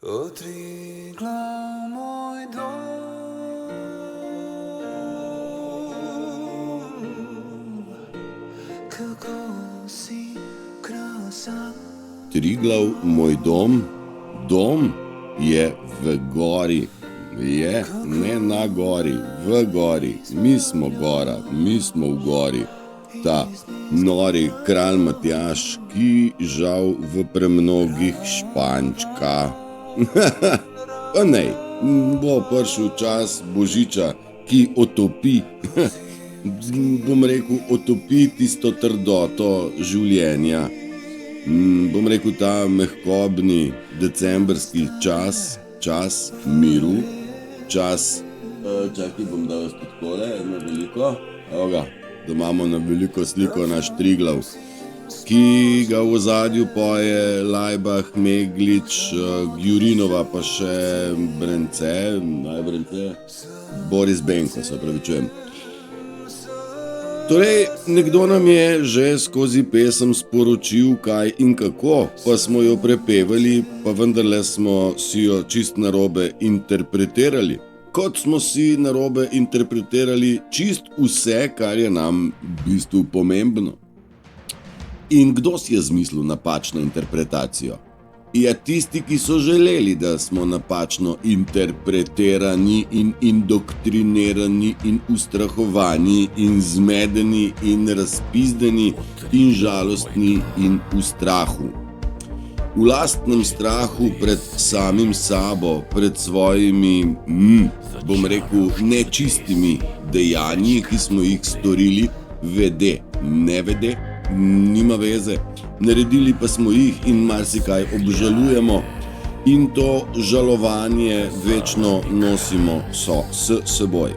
O Triglav, moj dom, kako si krasan. Triglav, moj dom, dom je v gori, je ne na gori, v gori, mi smo gora, mi smo v gori. Ta nori kralj Matjaž, ki žal v premnogih špančka. Pa nej, bo prišel čas Božiča, ki otopi, bom rekel, otopi tisto trdoto življenja. Bom rekel, ta mehkobni decembrski čas miru, čas, čakaj, bom dal jaz tudi tole, eno veliko, evo ga, da imamo na veliko sliko naš Triglav, ki ga v ozadju poje Lajbah, Meglič, Jurinova, pa še Brence, Boris Benko, se opravičujem. Torej, nekdo nam je že skozi pesem sporočil, kaj in kako, pa smo jo prepevali, pa vendarle smo si jo čist narobe interpretirali. Kot smo si narobe interpretirali čist vse, kar je nam v bistvu pomembno. In kdo si je zmislil napačno interpretacijo? Ja, tisti, ki so želeli, da smo napačno interpretirani in indoktrinirani in ustrahovani in zmedeni in razpizdeni in žalostni in v strahu. V lastnem strahu pred samim sabo, pred svojimi, bom rekel, nečistimi dejanji, ki smo jih storili, vede, ne vede, nima veze, naredili pa smo jih in marsikaj obžalujemo in to žalovanje večno nosimo s seboj.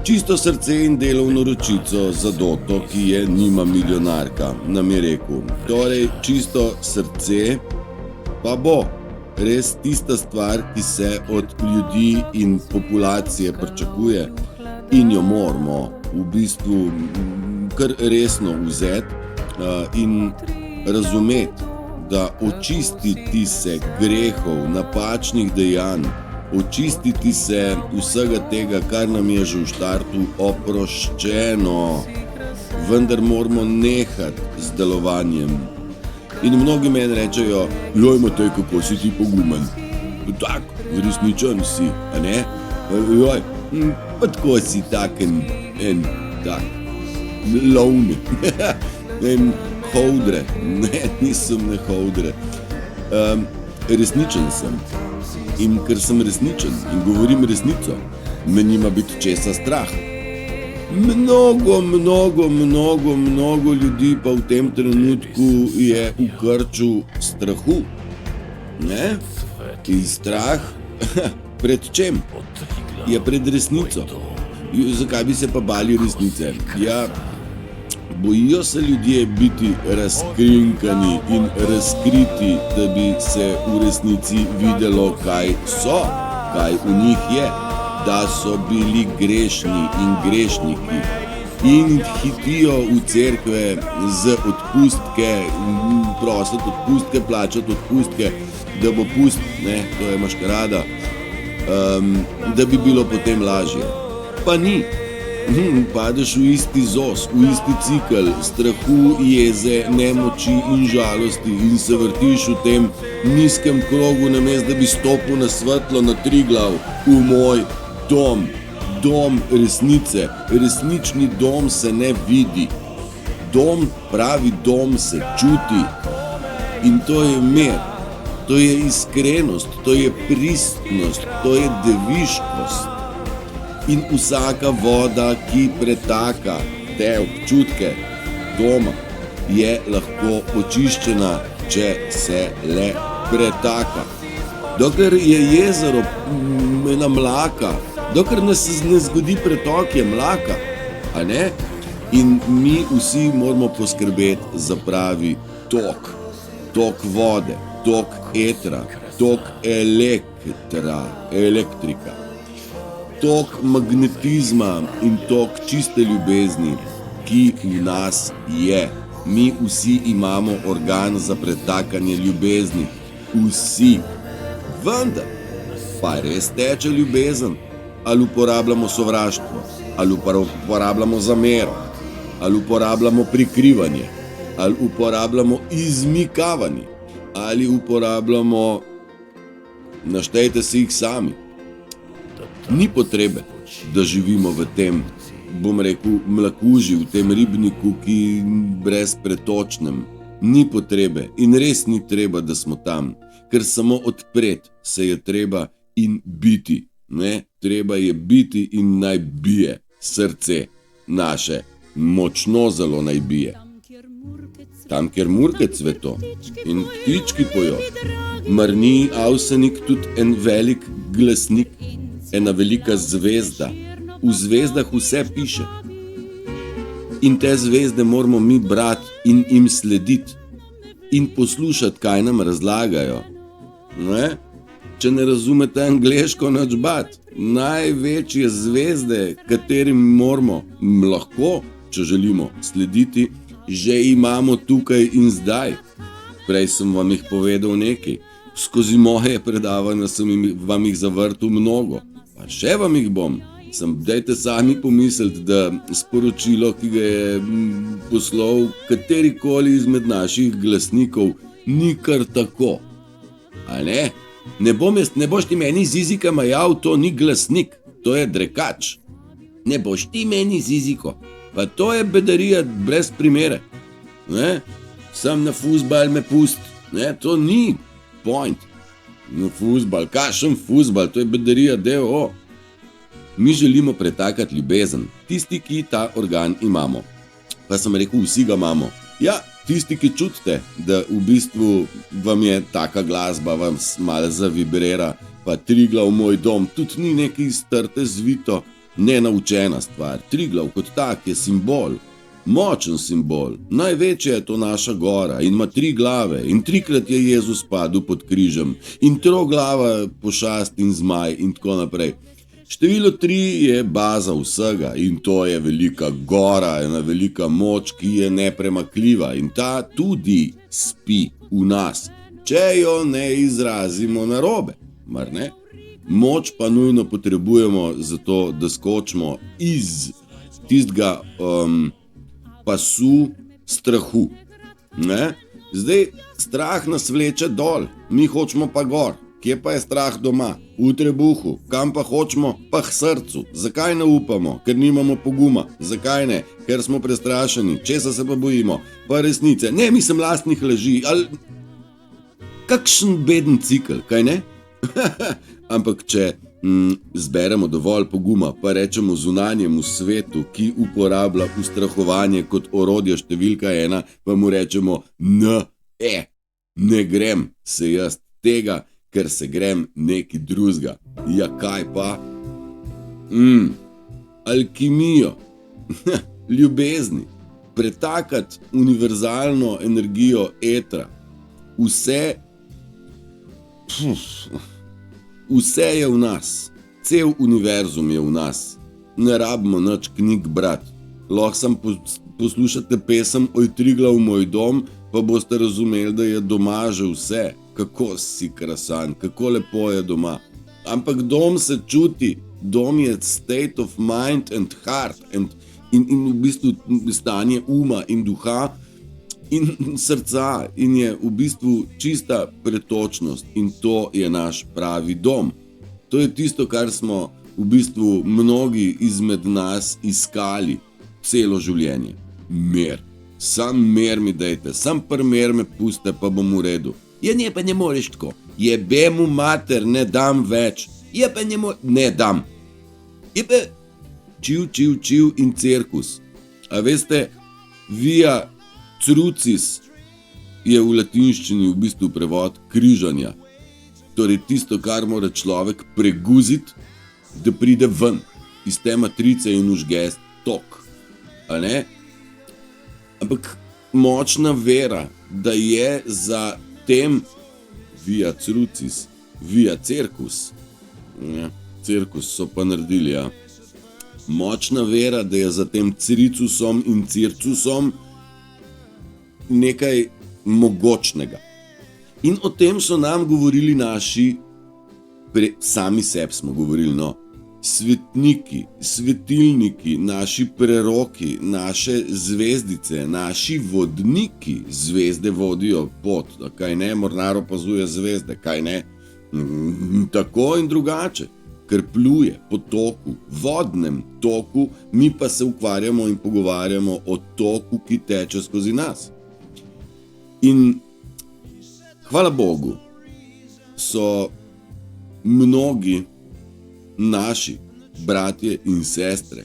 Čisto srce in delovno ročico za Doto, ki je nima milijonarka, nam je rekel. Torej, čisto srce pa bo res tista stvar, ki se od ljudi in populacije pričakuje in jo moramo v bistvu kar resno vzeti in razumeti, da očistiti se grehov, napačnih dejanj, očistiti se vsega tega, kar nam je že v štartu oproščeno, vendar moramo nehati z delovanjem. In mnogi meni rečejo, joj Matej, kako si ti pogumen. Tak, resničen si, a ne? Joj, pa tako si taken, tak, lovni, hovdre, ne, nisem ne hovdre. Resničen sem. In ker sem resničen in govorim resnico, me nima biti česa strah. Mnogo ljudi pa v tem trenutku je v krču strahu. Ne? In strah pred čem? Je pred resnico. Zakaj bi se pa bali resnice? Ja, bojijo se ljudje biti razkrinkani in razkriti, da bi se v resnici videlo, kaj so, kaj v njih je, da so bili grešni in grešniki in hitijo v cerkve z odpustke, prositi odpustke, plačati odpustke, da bo pust, ne, to je maškarada, da bi bilo potem lažje. Pa ni. Padeš v isti zos, v isti cikel strahu, jeze, nemoči in žalosti in se vrtiš v tem nizkem krogu, namesto da bi stopil na svetlo, na Triglav, v moj dom, dom resnice. Resnični dom se ne vidi, dom, pravi dom se čuti in to je mir, to je iskrenost, to je pristnost, to je deviškost. In vsaka voda, ki pretaka te občutke doma, je lahko očiščena, če se le pretaka. Dokler je jezero ena mlaka, dokler se ne zgodi pretok, je mlaka, a ne? In mi vsi moramo poskrbeti za pravi tok. Tok vode, tok etra, tok elektrika. Tok magnetizma in tok čiste ljubezni, ki v nas je. Mi vsi imamo organ za pretakanje ljubezni. Vsi. Vendar, pa res teče ljubezen, ali uporabljamo sovraštvo, ali uporabljamo zamero, ali uporabljamo prikrivanje, ali uporabljamo izmikavanje, ali uporabljamo, naštejte si jih sami. Ni potrebe, da živimo v tem, bom rekel, mlakuži, v tem ribniku, ki brezpretočnem. Ni potrebe in res ni treba, da smo tam, ker samo odpreti se je treba in biti. Ne? Treba je biti in naj bije srce naše, močno zelo naj bije. Tam, kjer murke cveto in ptički pojo, mar ni Avsenik tudi en velik glasnik, ena velika zvezda. V zvezdah vse piše. In te zvezde moramo mi brati in jim slediti in poslušati, kaj nam razlagajo. Ne? Če ne razumete angleško, nič bat. Največje zvezde, katerim moramo lahko, če želimo slediti, že imamo tukaj in zdaj. Prej sem vam jih povedal nekaj. Skozi moje predavanja sem vam jih zavrtel mnogo. Pa še vam jih bom. Dajte sami pomisliti, da sporočilo, ki ga je poslal katerikoli izmed naših glasnikov, ni kar tako. A ne? Ne boš ti meni z jezika majal, to ni glasnik, to je drekač. Ne boš ti meni z jeziko, pa to je bedarija brez primere. Ne? Sam na fuzbal me pust, ne? To ni point. Na fuzbal, kašen fuzbal, to je bedarija D.O. Mi želimo pretakati ljubezen, tisti, ki ta organ imamo. Pa sem rekel, vsi ga imamo. Ja, tisti, ki čutite, da v bistvu vam je taka glasba, vam malo zavibrira, pa Triglav moj dom, tudi ni nekaj strte zvito, nenaučena stvar. Triglav kot tak je simbol, močen simbol. Največja je to naša gora in ima 3 glave in 3krat je Jezus padel pod križem in troglava pošast in zmaj in tako naprej. Število 3 je baza vsega in to je velika gora, ena velika moč, ki je nepremakljiva in ta tudi spi v nas, če jo ne izrazimo narobe, mar ne? Moč pa nujno potrebujemo zato, da skočimo iz tistega pasu strahu. Ne? Zdaj, strah nas vleče dol, mi hočemo pa gor. Kje pa je strah doma? V trebuhu. Kam pa hočemo? Pa k srcu. Zakaj ne upamo? Ker nimamo poguma. Zakaj ne? Ker smo prestrašeni. Česa se pa bojimo? Pa resnice. Ne, mislim lastnih laži. Kakšen beden cikel, kaj ne? Ampak če zberemo dovolj poguma, pa rečemo zunanjemu svetu, ki uporablja ustrahovanje kot orodje številka 1, pa mu rečemo ne grem se jaz tega, ker se grem neki drugega. Ja, kaj pa? Alkimijo, ljubezni, pretakati univerzalno energijo etra. Vse je v nas, cel univerzum je v nas. Ne rabimo nič knjig brati. Lahko sam poslušate pesem Oj Triglav moj dom, pa boste razumeli, da je doma že vse. Kako si krasan, kako lepo je doma. Ampak dom se čuti, dom je state of mind and heart in v bistvu stanje uma in duha in srca in je v bistvu čista pretočnost in to je naš pravi dom. To je tisto, kar smo v bistvu mnogi izmed nas iskali celo življenje. Mir. Sam mir mi dajte, sam primer me puste, pa bom v redu. Ja, ne, pa ne moreš tako. Jebe mu mater, ne dam več. Ja, pa ne dam. Ja, pa čiv in cirkus. A veste, via crucis je v latinščini v bistvu prevod križanja. Torej tisto, kar mora človek preguziti, da pride ven iz te matrice in užge tok. A ne? Ampak močna vera, da je za tem via crucis, via cirkus. Ja, cirkus so pa naredili, ja. Močna vera, da je za tem ciricusom in circusom nekaj mogočnega. In o tem so nam govorili naši sami sebi smo govorili, no. Svetniki, svetilniki, naši preroki, naše zvezdice, naši vodniki zvezde vodijo pot, kaj ne, mornar opazuje zvezde, kaj ne, tako in drugače, ker pluje po toku, vodnem toku, mi pa se ukvarjamo in pogovarjamo o toku, ki teče skozi nas. In hvala Bogu, so mnogi naši bratje in sestre,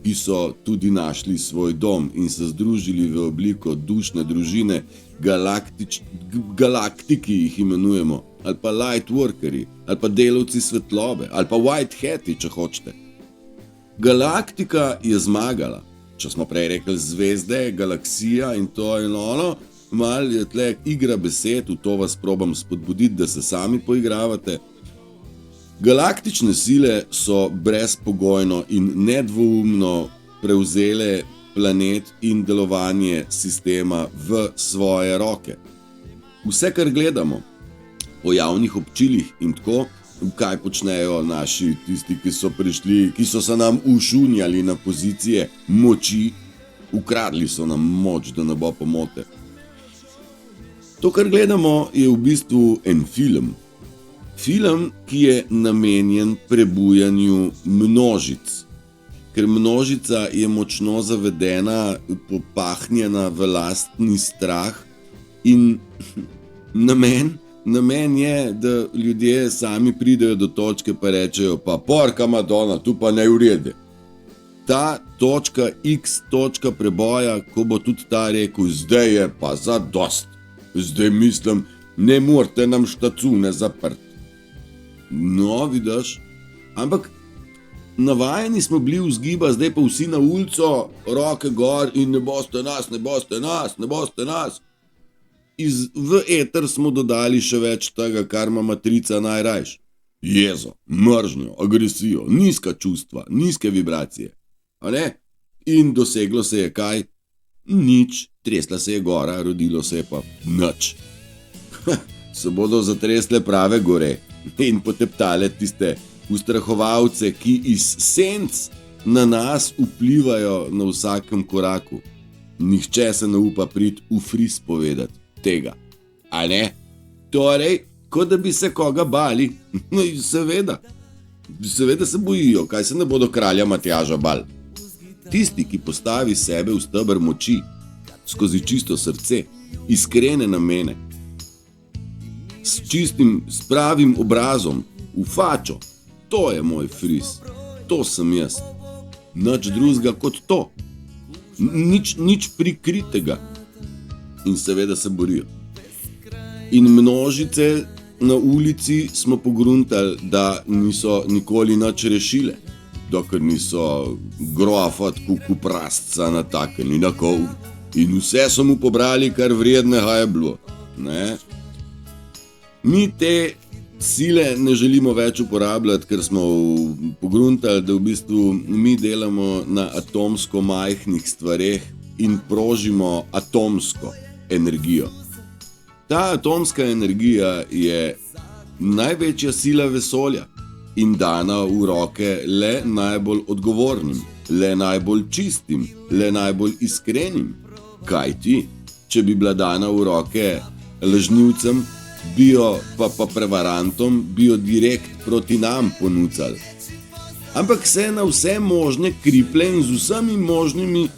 ki so tudi našli svoj dom in se združili v obliko dušne družine, galaktiki jih imenujemo, ali pa light workeri, ali pa delavci svetlobe, ali pa white hati, če hočete. Galaktika je zmagala, če smo prej rekli zvezde, galaksija in to in ono, malo je tle igra besed, v to vas probam spodbuditi, da se sami poigravate. Galaktične sile so brezpogojno in nedvoumno prevzele planet in delovanje sistema v svoje roke. Vse, kar gledamo po javnih občilih in tako, kaj počnejo naši tisti, ki so prišli, ki so se nam ušunjali na pozicije moči, ukradli so nam moč, da ne bo pomote. To, kar gledamo, je v bistvu en film. Film, ki je namenjen prebujanju množic. Ker množica je močno zavedena, popahnjena v lastni strah in namen je, da ljudje sami pridejo do točke pa rečejo, pa porka Madonna, tu pa ne urede. Ta točka, X točka preboja, ko bo tudi ta rekel, zdaj je pa zadost. Zdaj mislim, ne morate nam štacune zaprti. No, vidiš, ampak navajeni smo bili vzgiba, zdaj pa vsi na ulico, roke gor in ne boste nas, ne boste nas, ne boste nas. V eter smo dodali še več tega, kar ima matrica najrajš. Jezo, mržnjo, agresijo, nizka čustva, nizke vibracije. A ne? In doseglo se je kaj? Nič, tresla se je gora, rodilo se je pa nič. Se bodo zatresle prave gore in poteptale tiste ustrahovalce, ki iz senc na nas vplivajo na vsakem koraku. Nihče se ne upa priti v fris povedati tega. A ne? Torej, kot da bi se koga bali. No, seveda se bojijo, kaj se ne bodo kralja Matjaža bali. Tisti, ki postavi sebe v steber moči, skozi čisto srce, iskrene namene, s čistim, s pravim obrazom, v fačo, to je moj fris, to sem jaz. Nič drugega kot to. Nič prikritega. In seveda se borijo. In množice na ulici smo pogruntali, da niso nikoli nič rešile, dokler niso grofat kukuprastca nataknili na kol. In vse so mu pobrali, kar vrednega je bilo. Ne? Mi te sile ne želimo več uporabljati, ker smo pogruntali, da v bistvu mi delamo na atomsko majhnih stvareh in prožimo atomsko energijo. Ta atomska energija je največja sila vesolja in dana v roke le najbolj odgovornim, le najbolj čistim, le najbolj iskrenim. Kaj ti, če bi bila dana v roke lažnivcem, bi jo pa prevarantom, bi jo direkt proti nam ponucali. Ampak se na vse možne kriple in z vsemi možnimi,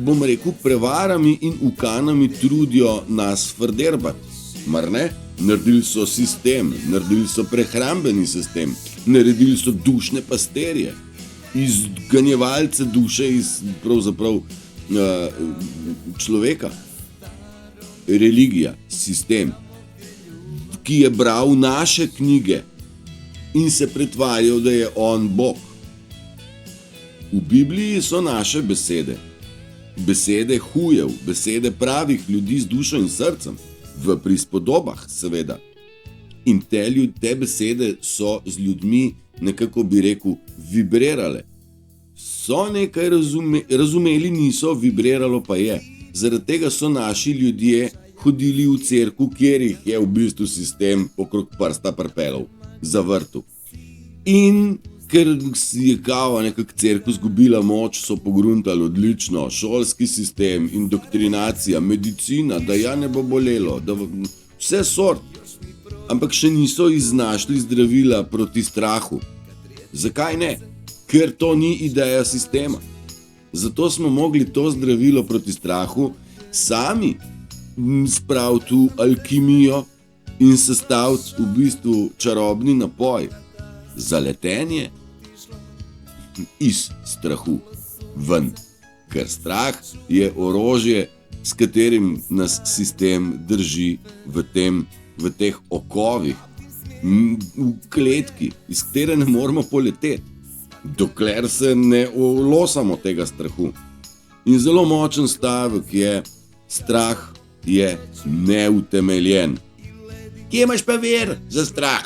bom rekel, prevarami in ukanami trudijo nas frderbati. Mar ne? Naredili so sistem, naredili so prehrambeni sistem, naredili so dušne pasterje, izganjevalce duše iz pravzaprav človeka. Religija, sistem, ki je bral naše knjige in se pretvarjal, da je on Bog. V Bibliji so naše besede. Besede hujev, besede pravih ljudi z dušo in srcem, v prispodobah seveda. In te besede so z ljudmi, nekako bi rekel, vibrirale. So nekaj razumeli, niso, vibriralo pa je. Zaradi tega so naši ljudje hodili v cerkev, kjer jih je v bistvu sistem okrog prsta prpelov. zavrtel. In ker je kao nekak cerkev zgubila moč, so pogruntali odlično, šolski sistem, indoktrinacija, medicina, da ja ne bo bolelo, da vse sort. Ampak še niso iznašli zdravila proti strahu. Zakaj ne? Ker to ni ideja sistema. Zato smo mogli to zdravilo proti strahu sami spraviti v alkimijo in sestaviti v bistvu čarobni napoj za letenje iz strahu ven. Ker strah je orožje, s katerim nas sistem drži v teh okovih, v kletki, iz katere ne moremo poleteti, dokler se ne olosamo tega strahu. In zelo močen stavek je: strah je neutemeljen. Kje imaš pa ver za strah?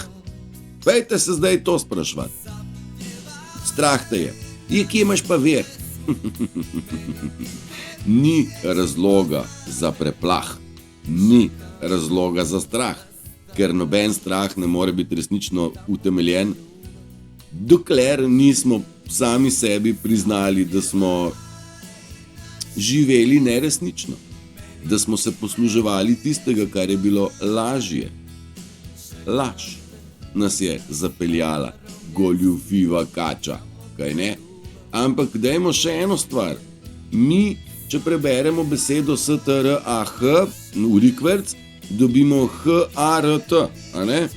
Pejte se zdaj to sprašvati. Strah te je. Kje imaš pa ver? Ni razloga za preplah, ni razloga za strah, ker noben strah ne more biti resnično utemeljen, dokler nismo sami sebi priznali, da smo živeli neresnično, da smo se posluževali tistega, kar je bilo lažje. Laž nas je zapeljala, goljufiva kača, kaj ne? Ampak dajmo še eno stvar. Mi, če preberemo besedo STRAH v rikverc, dobimo HART, a ne?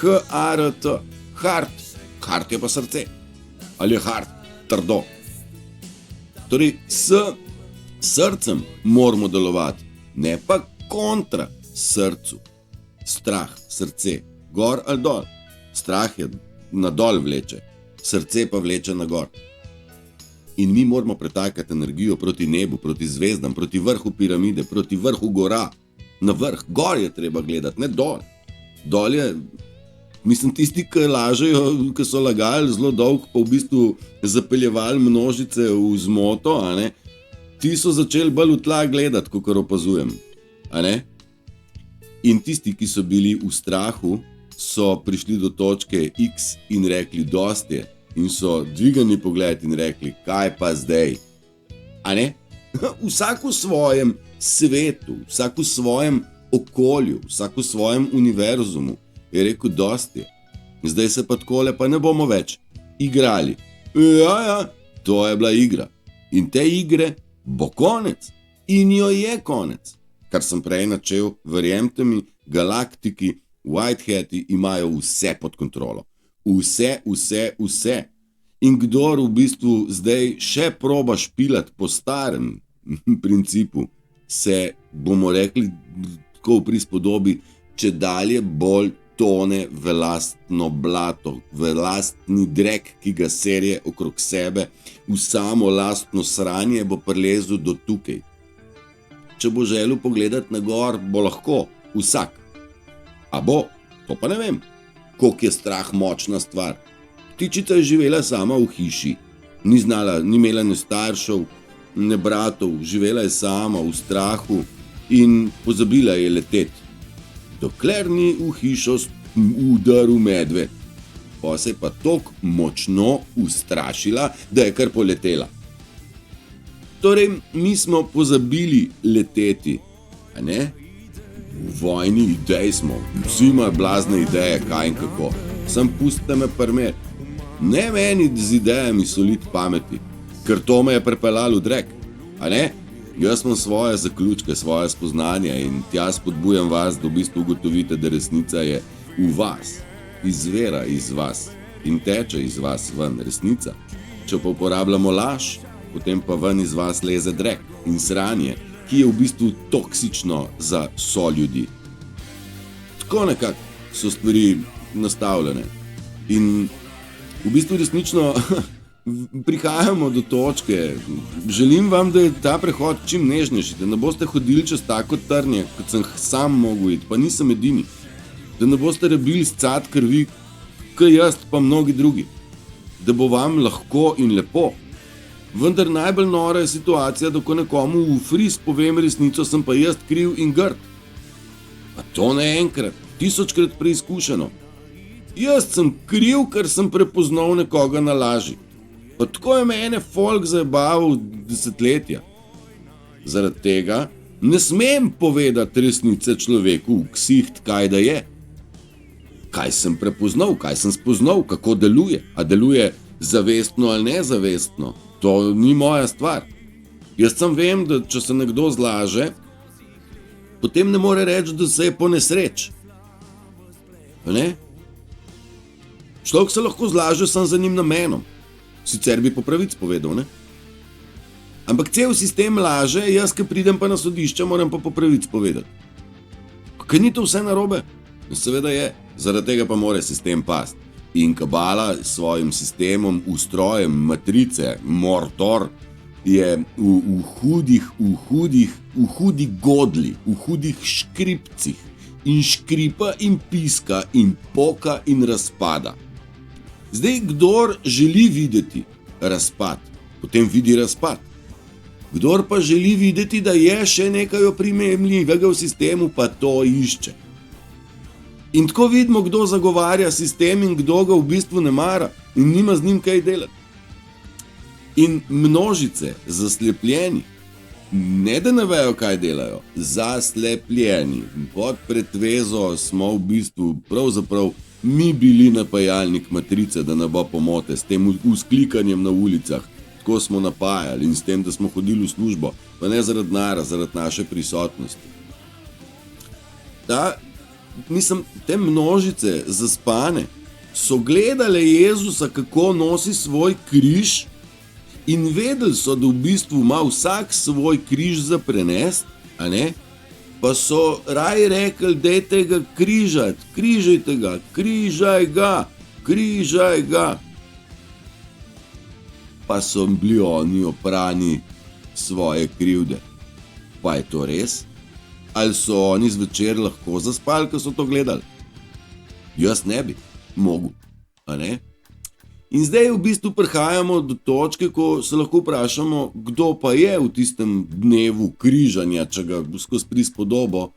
HART, hart. Hart je pa srce. Ali je hart trdo? Torej, s srcem moramo delovati, ne pa kontra srcu. Strah, srce, gor ali dol. Strah je nadol vleče, srce pa vleče na gor. In mi moramo pretakati energijo proti nebu, proti zvezdam, proti vrhu piramide, proti vrhu gora. Na vrh, gor je treba gledati, ne dol. Dol je, mislim, tisti, ki lažejo, ki so lagali zelo dolgo, pa v bistvu zapeljevali množice v zmoto, a ne? Ti so začeli bolj v tla gledati, kakor opazujem, a ne? In tisti, ki so bili v strahu, so prišli do točke X in rekli: dosti je. In so dvignili pogled in rekli: kaj pa zdaj? A ne? Vsak v svojem svetu, vsak v svojem okolju, vsak v svojem univerzumu je rekel: dosti je. Zdaj se pa takole pa ne bomo več igrali. Ja, to je bila igra. In te igre bo konec. In jo je konec. Kar sem prej načel, verjemte mi, galaktiki, Whitehati imajo vse pod kontrolo. Vse. In kdor v bistvu zdaj še proba špilati po starem principu, se, bomo rekli, tako v prispodobi, če dalje bolj tone v lastno blato, v lastni drek, ki ga serje okrog sebe, v samo lastno sranje, bo prilezel do tukaj. Če bo želel pogledati na gor, bo lahko, vsak. A bo? To pa ne vem. Koliko je strah močna stvar. Ptičica je živela sama v hiši. Ni znala, ni imela ne staršev, ne bratov, živela je sama v strahu in pozabila je leteti. Dokler ni v hišo udaril medved. Pa se je pa toliko močno ustrašila, da je kar poletela. Torej, mi smo pozabili leteti, a ne? V vojni idej smo, vsi imajo blazne ideje, kaj in kako. Sam pustite me primer. Ne meni z idejami soliti pameti, ker to me je pripeljalo v drek, a ne? Jaz imam svoje zaključke, svoje spoznanja in tja spodbujam vas, da v bistvu ugotovite, da resnica je v vas, izvira iz vas in teče iz vas ven resnica. Če pa uporabljamo laž, potem pa ven iz vas leze drek in sranje, ki je v bistvu toksično za soljudi. Tako nekako so stvari nastavljene. In v bistvu resnično prihajamo do točke. Želim vam, da je ta prehod čim nežnejši, da ne boste hodili čez tako trnje, kot sem sam mogel iti, pa nisem edini. Da ne boste rabili scat krvi, kot jaz pa mnogi drugi. Da bo vam lahko in lepo. Vendar najbolj nora je situacija, da ko nekomu v fris povem resnico, sem pa jaz kriv in grd. Pa to ne enkrat, 1000-krat preizkušeno. Jaz sem kriv, ker sem prepoznal nekoga na laži. Pa tako je mene folk zabaval desetletja. Zaradi tega ne smem povedati resnice človeku v ksiht, kaj da je. Kaj sem prepoznal, kaj sem spoznal, kako deluje. A deluje zavestno ali nezavestno, to ni moja stvar. Jaz sem vem, da če se nekdo zlaže, potem ne more reči, da se je ponesreč. Ne? Človek se lahko zlaže sam za njim namenom. Sicer bi po pravici povedal, ne? Ampak cel sistem laže, jaz, ki pridem pa na sodišče, moram pa po pravici povedati. Kaj ni to vse narobe? Seveda je, zaradi tega pa mora sistem pasti. In kabala s svojim sistemom, ustrojem, matrice, mortor, je v hudi godli, v hudih škripcih in škripa in piska in poka in razpada. Zdaj, kdor želi videti razpad, potem vidi razpad. Kdor pa želi videti, da je še nekaj oprijemljivega v sistemu, pa to išče. In tako vidimo, kdo zagovarja sistem in kdo ga v bistvu ne mara in nima z njim kaj delati. In množice zaslepljeni, ne da ne vejo, kaj delajo, zaslepljeni. Pod pretvezo smo v bistvu pravzaprav mi bili napajalnik matrice, da ne bo pomote, s tem vzklikanjem na ulicah. Tako smo napajali in s tem, da smo hodili v službo, pa ne zaradi denarja, zaradi naše prisotnosti. Te množice zaspane so gledale Jezusa, kako nosi svoj križ in vedeli so, da v bistvu ima vsak svoj križ za prenest, a ne? Pa so raje rekli, dajte ga križati, križajte ga, križaj ga. Pa so bili oni oprani svoje krivde. Pa je to res? Ali so oni zvečer lahko zaspali, ko so to gledali? Jaz ne bi mogel, a ne? In zdaj v bistvu prihajamo do točke, ko se lahko vprašamo, kdo pa je v tistem dnevu križanja, če ga skozi prispodobo.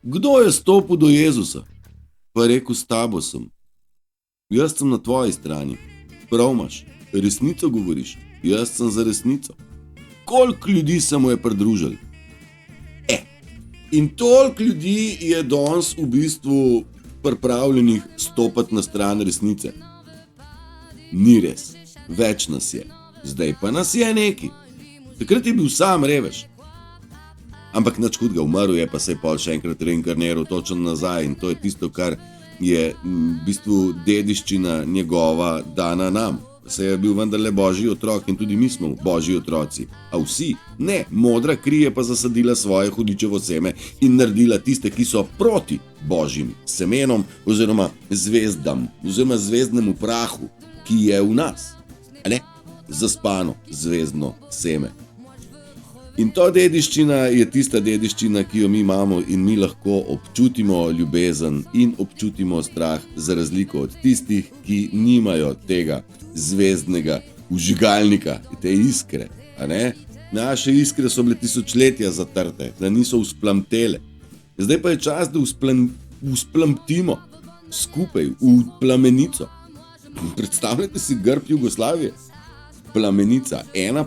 Kdo je stopil do Jezusa? Pa rekel, s tabo sem. Jaz sem na tvoji strani. Prav imaš, resnico govoriš. Jaz sem za resnico. Koliko ljudi se mu je pridružili? In toliko ljudi je danes v bistvu pripravljenih stopati na stran resnice. Ni res, več nas je. Zdaj pa nas je neki. Takrat je bil sam revež. Ampak nič hudega, umrl je, pa se je pol še enkrat reinkarniral točno nazaj in to je tisto, kar je v bistvu dediščina njegova dana nam. Se je bil vendarle božji otrok in tudi mi smo božji otroci. A vsi? Ne, modra kri je pa zasadila svoje hudičevo seme in naredila tiste, ki so proti božjim semenom oziroma zvezdam, oziroma zvezdnemu prahu, ki je v nas. A ne? Zaspano zvezdno seme. In to dediščina je tista dediščina, ki jo mi imamo in mi lahko občutimo ljubezen in občutimo strah za razliko od tistih, ki nimajo tega zvezdnega vžigalnika, te iskre, a ne? Naše iskre so bile tisočletja zatrte, da niso vzplamtele. Zdaj pa je čas, da vzplamtimo skupaj v plamenico. Predstavljate si grb Jugoslavije? Plamenica, ena,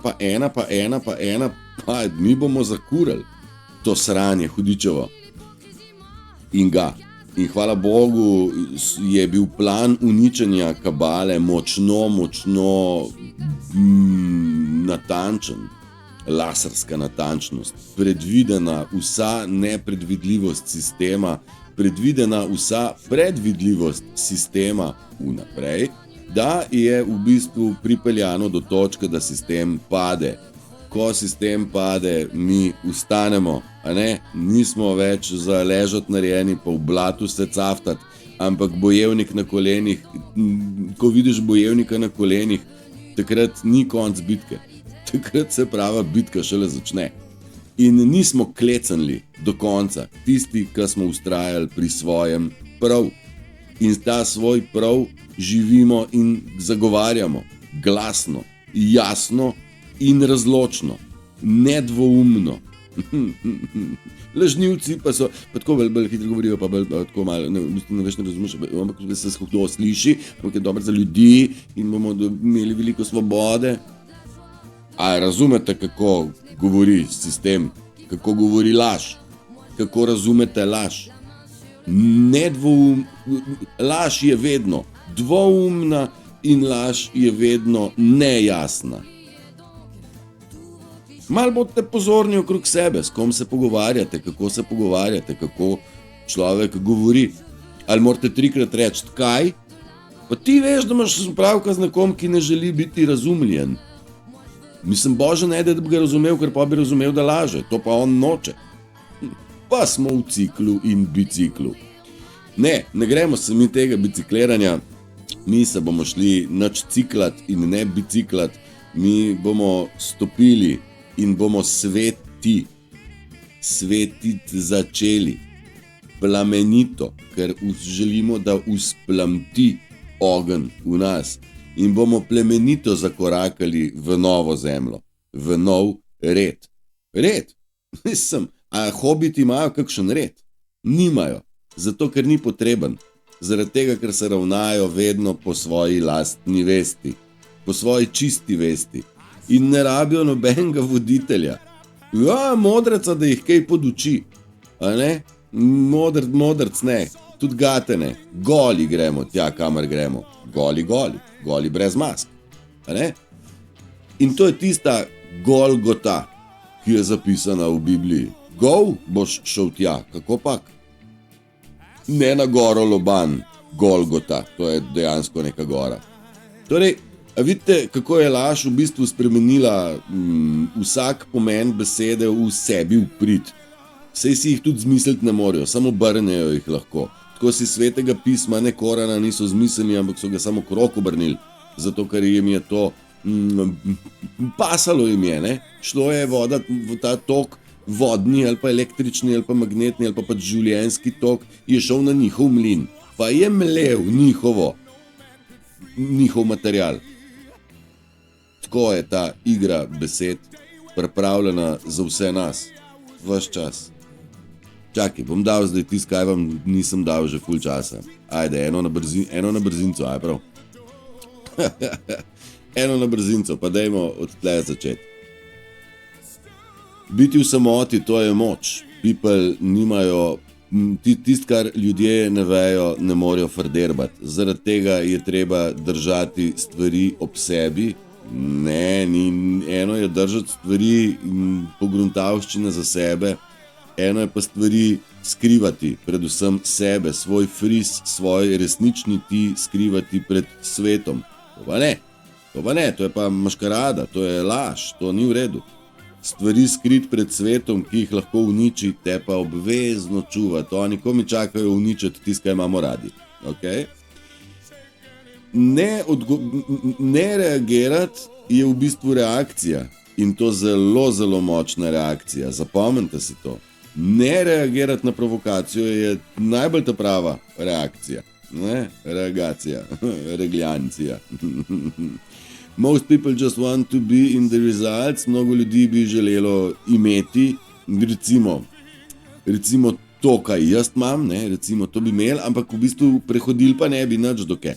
pa mi bomo zakurali to sranje hudičevo. In hvala Bogu je bil plan uničenja kabale močno natančen, laserska natančnost, predvidena vsa nepredvidljivost sistema, predvidena vsa predvidljivost sistema vnaprej, da je v bistvu pripeljano do točke, da sistem pade. Ko sistem pade, mi ustanemo, a ne? Nismo več za ležati narejeni, pa v blatu se caftati, ampak bojevnik na kolenih, ko vidiš bojevnika na kolenih, takrat ni konc bitke. Takrat se prava bitka šele začne. In nismo klecnili do konca, tisti, ki smo vztrajali pri svojem prav. In ta svoj prav živimo in zagovarjamo glasno, jasno in razločno, nedvoumno, Lažnivci pa so, pa tako bolj hitro govorijo, pa bolj tako malo, ne veš, ne razumeš, ampak se kdo sliši, ampak je dobro za ljudi in bomo imeli veliko svobode. A razumete, kako govori sistem, kako govori laž, kako razumete laž? Laž je vedno dvoumna in laž je vedno nejasna. Mal bodite pozorni okrog sebe, s kom se pogovarjate, kako človek govori. Ali morate 3-krat reči, kaj? Pa ti veš, da imaš opravka z nekom, ki ne želi biti razumljen. Mislim, Bože ne, da bi ga razumel, ker pa bi razumel, da laže, to pa on noče. Pa smo v ciklu in biciklu. Ne gremo se mi tega bicikliranja, mi se bomo šli nič ciklat in ne biciklat, mi bomo stopili in bomo svetiti začeli, plamenito, ker želimo, da usplamti ogenj v nas in bomo plemenito zakorakali v novo zemljo, v nov red. Red? Mislim, a hobiti imajo kakšen red? Nimajo, zato ker ni potreben, zaradi tega, ker se ravnajo vedno po svoji lastni vesti, po svoji čisti vesti. In ne rabijo nobenega voditelja. Ja, modreca, da jih kaj poduči. A ne? Modrc ne, tudi gate ne. Goli gremo tja, kamor gremo. Goli brez mask. A ne? In to je tista Golgota, ki je zapisana v Bibliji. Gol boš šel tja, kako pak? Ne na goro Loban, Golgota, to je dejansko neka gora. Torej, a vidite, kako je laž v bistvu spremenila vsak pomen besede v sebi v prid. Sej si jih tudi zmisliti ne morejo, samo brnejo jih lahko. Tako si Svetega pisma, ne Korana, niso zmislili, ampak so ga samo krog obrnili, zato ker jim je to pasalo jim je, ne? Šlo je voda v ta tok, vodni ali pa električni ali pa magnetni ali pa življenjski tok, je šel na njihov mlin, pa je mlel njihov material. Tako je ta igra besed pripravljena za vse nas, ves čas. Čakaj, bom dal zdaj tisto, kaj vam nisem dal že ful časa. Ajde, eno na brzinco, aj prav. Eno na brzinco, pa dajmo od tle začeti. Biti v samoti, to je moč. People nimajo, tisto, kar ljudje ne vejo, ne morejo frderbati. Zaradi tega je treba držati stvari ob sebi. Eno je držati stvari in pogruntavščine za sebe, eno je pa stvari skrivati, predvsem sebe, svoj fris, svoj resnični ti skrivati pred svetom. To pa ne, to je pa maškarada, to je laž, to ni v redu. Stvari skrit pred svetom, ki jih lahko uniči, te pa obvezno čuvati. Oni komi čakajo uničiti tisto, kaj imamo radi. Okay? Ne reagirati je v bistvu reakcija in to zelo, zelo močna reakcija. Zapomnite si to. Ne reagirati na provokacijo je najbolj ta prava reakcija. Ne? Reagacija, regljancija. Most people just want to be in the results. Mnogo ljudi bi želelo imeti, recimo to, kaj jaz imam, ne? Recimo to bi imel, ampak v bistvu prehodil pa ne bi nič dokaj.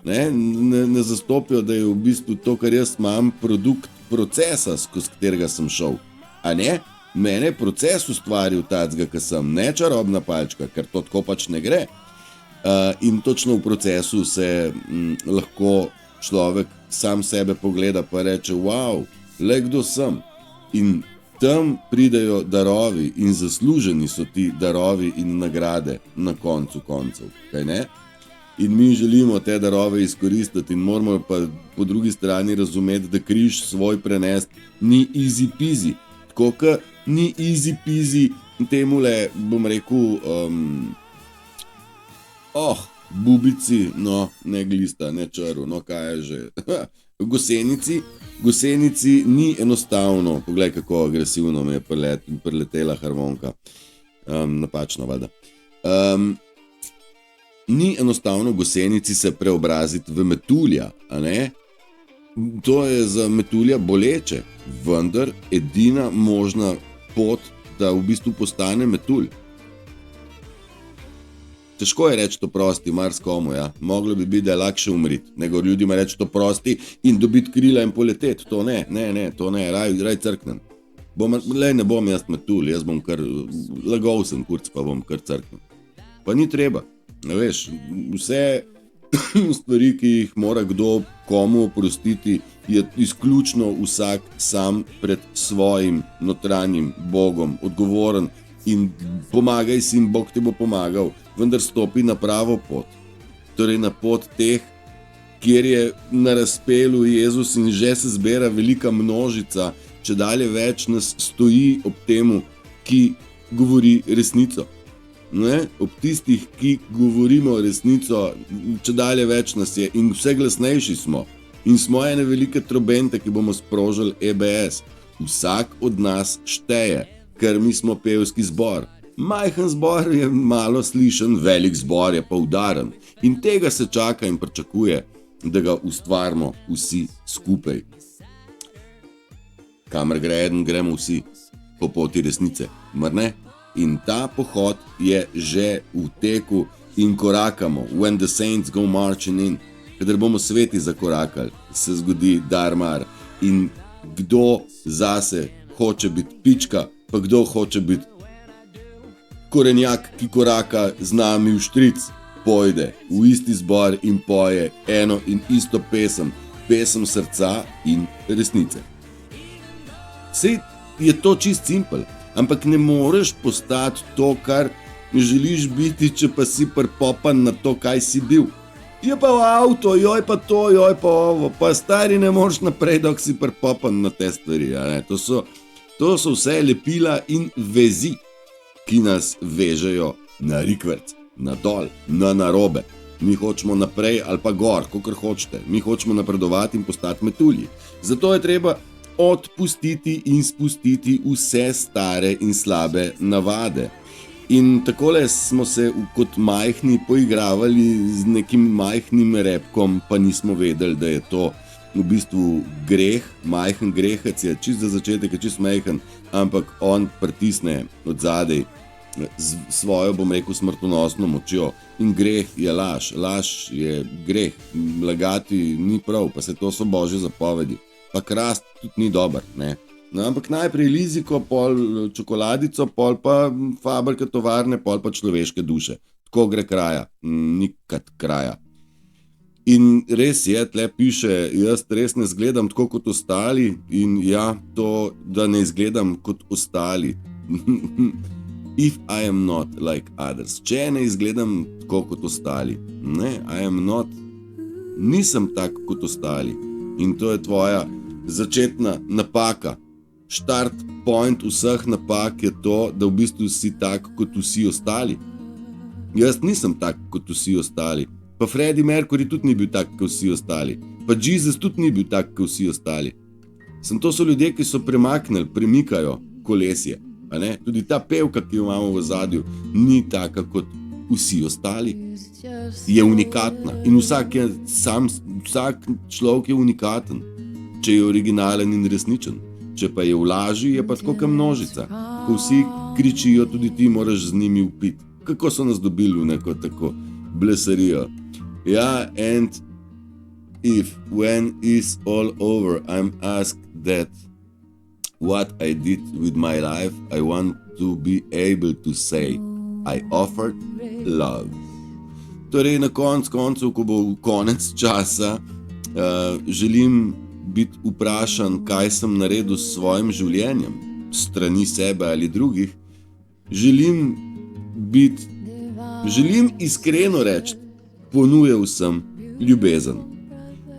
Ne zastopijo, da je v bistvu to, kar jaz imam, produkt procesa, skozi katerega sem šel. A ne? Mene je proces ustvaril tacga, ki sem, ne čarobna palčka, ker to tako pač ne gre. In točno v procesu se lahko človek sam sebe pogleda pa reče, wow, le kdo sem. In tam pridejo darovi in zasluženi so ti darovi in nagrade na koncu koncev, kaj ne? In mi želimo te darove izkoristiti in moramo pa po drugi strani razumeti, da križ svoj prenesti ni easy peasy. Tako kot ni easy peasy temule, bom rekel, bubici, no, ne glista, ne črv, no kaj je že. Gosenici ni enostavno, poglej kako agresivno mi je preletela harmonika, napačno valjda. Ni enostavno gosenici se preobraziti v metulja, a ne? To je za metulja boleče, vendar edina možna pot, da v bistvu postane metulj. Težko je reči to prosti, marskomu, ja. Moglo bi biti, da je lakše umriti, nego ljudima reči to prosti in dobiti krila in poleteti. To ne, to ne, raj crknem. Ne bom jaz metulj, jaz bom kar, lagal sem kurc, pa bom kar crknem. Pa ni treba, ne veš, vse stvari, ki jih mora kdo komu oprostiti, je izključno vsak sam pred svojim notranjim Bogom odgovoren in pomagaj si in Bog ti bo pomagal, vendar stopi na pravo pot. Torej na pot teh, kjer je na razpelu Jezus in že se zbira velika množica, če dalje več nas stoji ob temu, ki govori resnico. Ne? Ob tistih, ki govorimo resnico, če dalje več nas je in vse glasnejši smo. In smo ene velike trobente, ki bomo sprožili EBS. Vsak od nas šteje, ker mi smo pevski zbor. Majhen zbor je malo slišen, velik zbor je pa udaren. In tega se čaka in pričakuje, da ga ustvarimo vsi skupaj. Kamor gre eden, gremo vsi po poti resnice, mar ne? In ta pohod je že v teku in korakamo. When the saints go marching in. Kadar bomo sveti zakorakali, se zgodi darmar. In kdo zase hoče biti pička, pa kdo hoče biti korenjak, ki koraka z nami v štric, pojde v isti zbor in poje eno in isto pesem. Pesem srca in resnice. Sej je to čist simpel. Ampak ne moreš postati to, kar želiš biti, če pa si pripopan na to, kaj si bil. Je pa v avto, joj pa to, joj pa ovo, pa stari ne moreš naprej, dok si pripopan na te stvari. To so vse lepila in vezi, ki nas vežejo na rikverc, na dol, na narobe. Mi hočemo naprej ali pa gor, kakor hočete. Mi hočemo napredovati in postati metulji. Zato je treba odpustiti in spustiti vse stare in slabe navade. In takole smo se kot majhni poigravali z nekim majhnim repkom, pa nismo vedeli, da je to v bistvu greh, majhen grehec je, čist za začetek je čist majhen, ampak on pritisne od zadej z svojo, bom rekel, smrtonosno močjo. In greh je laž, laž je greh, lagati ni prav, pa se to so božje zapovedi. Pa krast tudi ni dober, ne. No, ampak najprej liziko, pol čokoladico, pol pa fabrika tovarne, pol pa človeške duše. Tako gre kraja, nikad kraja. In res je, tle piše, jaz res ne izgledam tako kot ostali in ja, to, da ne izgledam kot ostali. If I am not like others. Če ne izgledam tako kot ostali. Ne, I am not. Nisem tak kot ostali. In to je tvoja začetna napaka. Start point vseh napak je to, da v bistvu si tak kot vsi ostali. Jaz nisem tak kot vsi ostali. Pa Freddie Mercury tudi ni bil tak kot vsi ostali. Pa Jesus tudi ni bil tak kot vsi ostali. To so ljudje, ki so premaknili, premikajo kolesje. A ne? Tudi ta pevka, ki jo imamo v zadju, ni taka kot vsi ostali. Je unikatna. In vsak človek je unikaten, če je originalen in resničen. Če pa je v laži, je pa tako kot množica. Ko vsi kričijo, tudi ti moraš z njimi upiti. Kako so nas dobili v neko tako blesarijo. Ja, and if when is all over, I'm asked that what I did with my life, I want to be able to say, I offered love. Torej, na koncu, ko bo konec časa, želim biti vprašan, kaj sem naredil s svojim življenjem, strani sebe ali drugih. Želim iskreno reči, ponujal sem ljubezen.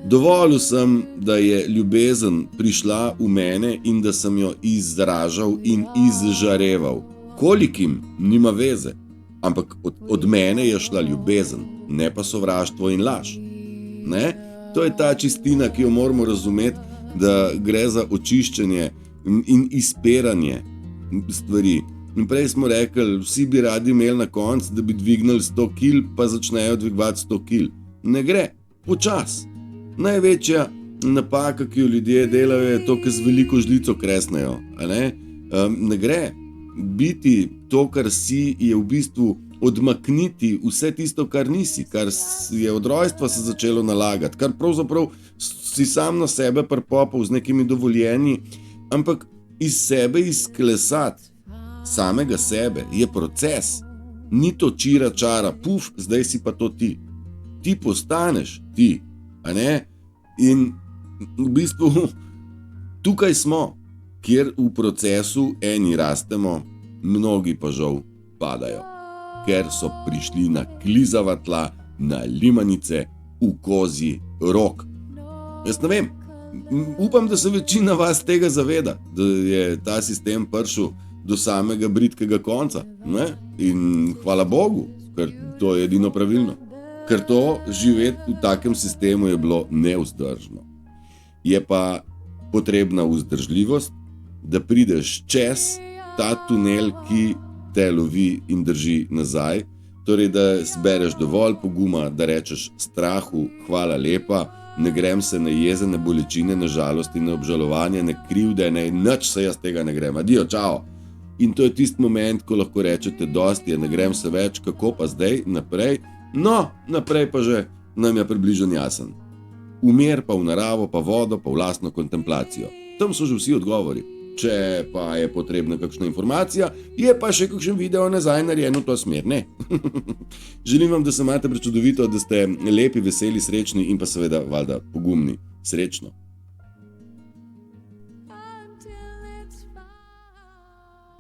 Dovolil sem, da je ljubezen prišla v mene in da sem jo izražal in izžareval. Kolikim, nima veze, ampak od mene je šla ljubezen, ne pa sovraštvo in laž. Ne? To je ta čistina, ki jo moramo razumeti, da gre za očiščenje in izpiranje stvari. In prej smo rekli, vsi bi radi imeli na koncu, da bi dvignili 100 kil, pa začnejo dvigovati 100 kil. Ne gre, počas. Največja napaka, ki jo ljudje delajo, je to, ki z veliko žlico kresnejo. Ne gre. Biti to, kar si, je v bistvu odmakniti vse tisto, kar nisi, kar je od rojstva se začelo nalagati, kar pravzaprav si sam na sebe pripopal z nekimi dovoljenji, ampak iz sebe izklesati samega sebe je proces. Ni to čira čara, puf, zdaj si pa to ti. Ti postaneš ti, a ne? In v bistvu tukaj smo, kjer v procesu eni rastemo, mnogi pa žal padajo, ker so prišli na klizava tla, na limanice, v kozji rok. Jaz ne vem, upam, da se večina vas tega zaveda, da je ta sistem prišel do samega bridkega konca, ne? In hvala Bogu, ker to je edino pravilno. Ker to živeti v takem sistemu je bilo nevzdržno. Je pa potrebna vzdržljivost, da prideš čez ta tunel, ki te lovi in drži nazaj, torej da zbereš dovolj poguma, da rečeš strahu, hvala lepa, ne grem se na jeze, na bolečine, na žalosti, na obžalovanje, na krivde, nič se jaz tega ne grem, adijo, čao. In to je tisti moment, ko lahko rečete, dosti je, ne grem se več, kako pa zdaj, naprej, no, naprej pa že nam je približen jasen. Umer pa v naravo, pa vodo, pa v lastno kontemplacijo. Tam so že vsi odgovori. Če pa je potrebna kakšna informacija, je pa še kakšen video nazaj narejen v to smer, ne? Želim vam, da se imate prečudovito, da ste lepi, veseli, srečni in pa seveda, valjda, pogumni. Srečno!